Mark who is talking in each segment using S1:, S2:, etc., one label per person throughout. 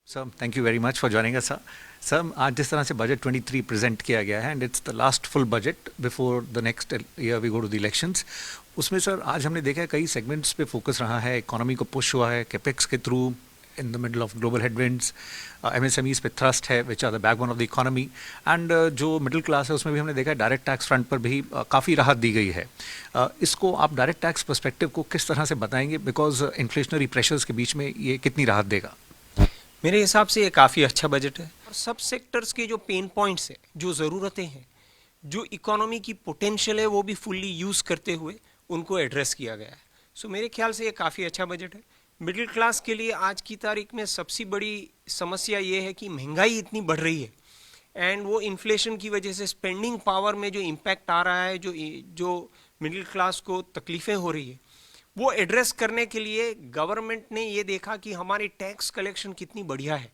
S1: Sir thank you very much for joining us sir. Sir आज जिस तरह से बजट 23 प्रेजेंट किया गया है and it's the last full budget before the next year we go to the elections, उसमें sir आज हमने देखा है कई सेगमेंट्स पे फोकस रहा है, इकोनॉमी को पुश हुआ है कैपेक्स के through in the middle of global headwinds, MSMEs पे थ्रस्ट है which are the backbone of the economy and जो मिडिल क्लास है उसमें भी हमने देखा है डायरेक्ट टैक्स फ्रंट पर भी काफ़ी राहत दी गई है। इसको आप डायरेक्ट टैक्स पर्सपेक्टिव को किस तरह से बताएंगे, बिकॉज इन्फ्लेशनरी प्रेशर्स के बीच में ये कितनी राहत देगा?
S2: मेरे हिसाब से ये काफ़ी अच्छा बजट है और सब सेक्टर्स के जो पेन पॉइंट्स हैं, जो ज़रूरतें हैं, जो इकोनॉमी की पोटेंशियल है, वो भी फुल्ली यूज़ करते हुए उनको एड्रेस किया गया है। सो मेरे ख्याल से ये काफ़ी अच्छा बजट है। मिडिल क्लास के लिए आज की तारीख में सबसे बड़ी समस्या ये है कि महंगाई इतनी बढ़ रही है एंड वो इन्फ्लेशन की वजह से स्पेंडिंग पावर में जो इम्पैक्ट आ रहा है, जो मिडिल क्लास को तकलीफ़ें हो रही है, वो एड्रेस करने के लिए गवर्नमेंट ने ये देखा कि हमारी टैक्स कलेक्शन कितनी बढ़िया है,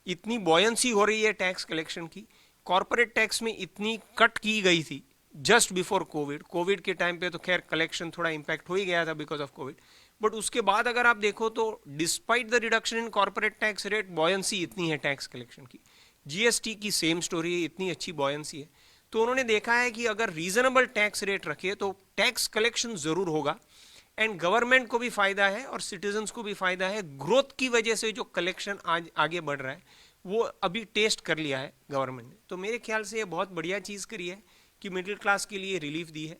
S2: इतनी बॉयंसी हो रही है टैक्स कलेक्शन की। कॉरपोरेट टैक्स में इतनी कट की गई थी जस्ट बिफोर कोविड के टाइम पे तो खैर कलेक्शन थोड़ा इम्पैक्ट हो ही गया था बिकॉज ऑफ कोविड, बट उसके बाद अगर आप देखो तो despite the reduction in corporate tax rate, buoyancy इतनी है टैक्स कलेक्शन की। जीएसटी की सेम स्टोरी है, इतनी अच्छी बॉयंसी है। तो उन्होंने देखा है कि अगर रीजनेबल टैक्स रेट रखे तो टैक्स कलेक्शन ज़रूर होगा एंड गवर्नमेंट को भी फायदा है और सिटीजन्स को भी फायदा है। ग्रोथ की वजह से जो कलेक्शन आज आगे बढ़ रहा है वो अभी टेस्ट कर लिया है गवर्नमेंट ने। तो मेरे ख्याल से ये बहुत बढ़िया चीज़ करी है कि मिडिल क्लास के लिए रिलीफ दी है।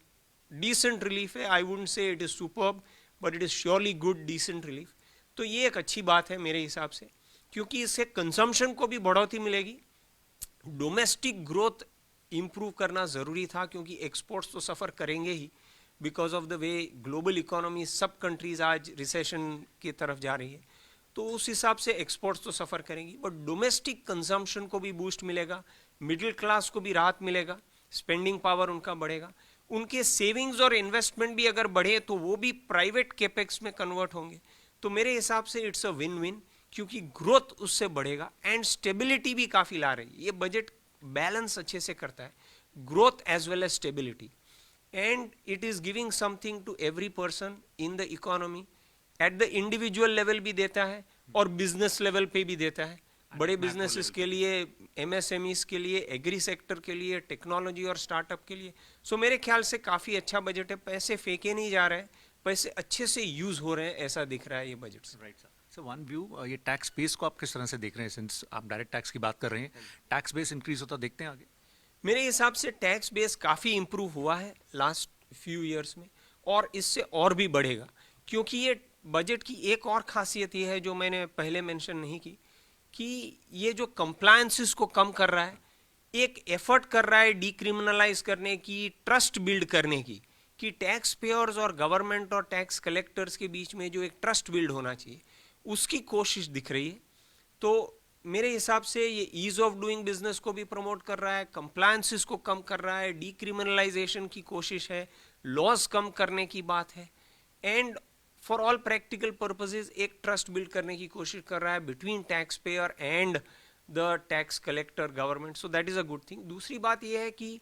S2: डिसेंट रिलीफ है, I wouldn't say it is superb but it is surely good decent relief. तो ये एक अच्छी बात है मेरे हिसाब से, क्योंकि इससे कंजम्पशन को भी बढ़ोतरी मिलेगी। डोमेस्टिक ग्रोथ इम्प्रूव करना ज़रूरी था क्योंकि एक्सपोर्ट्स तो सफ़र करेंगे ही because of the way global economy, सब कंट्रीज आज रिसेशन की तरफ जा रही है, तो उस हिसाब से एक्सपोर्ट्स तो सफ़र करेंगी बट डोमेस्टिक कंजम्पशन को भी बूस्ट मिलेगा, मिडिल क्लास को भी राहत मिलेगा, स्पेंडिंग पावर उनका बढ़ेगा, उनके सेविंग्स और इन्वेस्टमेंट भी अगर बढ़े तो वो भी प्राइवेट कैपेक्स में कन्वर्ट होंगे। तो मेरे हिसाब से इट्स अ विन विन, क्योंकि ग्रोथ उससे बढ़ेगा एंड स्टेबिलिटी भी काफ़ी ला रही है। ये बजट बैलेंस अच्छे से करता है, growth as well as stability, and it is giving something to every person in the economy, at the individual level भी देता है और business level पे भी देता है। बड़े बिजनेसेस के लिए, एमएसएमईज के लिए, एग्री सेक्टर के लिए, टेक्नोलॉजी और स्टार्टअप के लिए। सो मेरे ख्याल से काफ़ी अच्छा बजट है। पैसे फेंके नहीं जा रहे हैं, पैसे अच्छे से यूज़ हो रहे हैं, ऐसा दिख रहा है ये बजट से।
S1: Right sir. Sir one view, ये टैक्स बेस को आप किस तरह से देख रहे हैं, सिंस आप डायरेक्ट टैक्स की बात कर रहे हैं, टैक्स बेस इंक्रीज होता देखते हैं आगे?
S2: मेरे हिसाब से टैक्स बेस काफ़ी इम्प्रूव हुआ है लास्ट फ्यू इयर्स में और इससे और भी बढ़ेगा, क्योंकि ये बजट की एक और खासियत ये है जो मैंने पहले मेंशन नहीं की, कि ये जो कंप्लायंसेस को कम कर रहा है, एक एफर्ट कर रहा है डीक्रिमिनलाइज करने की, ट्रस्ट बिल्ड करने की, कि टैक्स पेयर्स और गवर्नमेंट और टैक्स कलेक्टर्स के बीच में जो एक ट्रस्ट बिल्ड होना चाहिए उसकी कोशिश दिख रही है। तो मेरे हिसाब से ये ईज ऑफ डूइंग बिजनेस को भी प्रमोट कर रहा है, कंप्लायंसेस को कम कर रहा है, डीक्रिमिनलाइजेशन की कोशिश है, लॉज कम करने की बात है and for all practical purposes एक ट्रस्ट बिल्ड करने की कोशिश कर रहा है between tax payer and the tax collector government. So that is a good thing. दूसरी बात यह है कि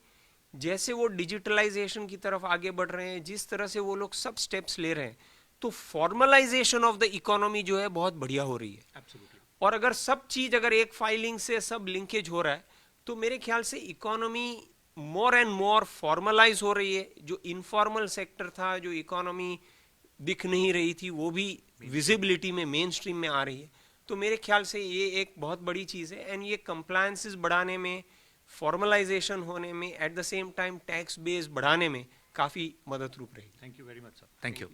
S2: जैसे वो डिजिटलाइजेशन की तरफ आगे बढ़ रहे हैं, जिस तरह से वो लोग सब स्टेप्स ले रहे हैं, तो फॉर्मलाइजेशन ऑफ द इकोनॉमी जो है बहुत बढ़िया हो रही है।
S1: एब्सोल्युटली।
S2: और अगर सब चीज अगर एक फाइलिंग से सब लिंकेज हो रहा है तो मेरे ख्याल से economy more and more formalize हो रही है। जो इनफॉर्मल सेक्टर था, जो इकोनॉमी दिख नहीं रही थी, वो भी विजिबिलिटी में, मेन स्ट्रीम में आ रही है। तो मेरे ख्याल से ये एक बहुत बड़ी चीज़ है एंड ये कंप्लायंसेस बढ़ाने में, फॉर्मलाइजेशन होने में, at the same time tax base बढ़ाने में काफ़ी मदद रूप रही।
S1: Thank you very much sir. Thank you.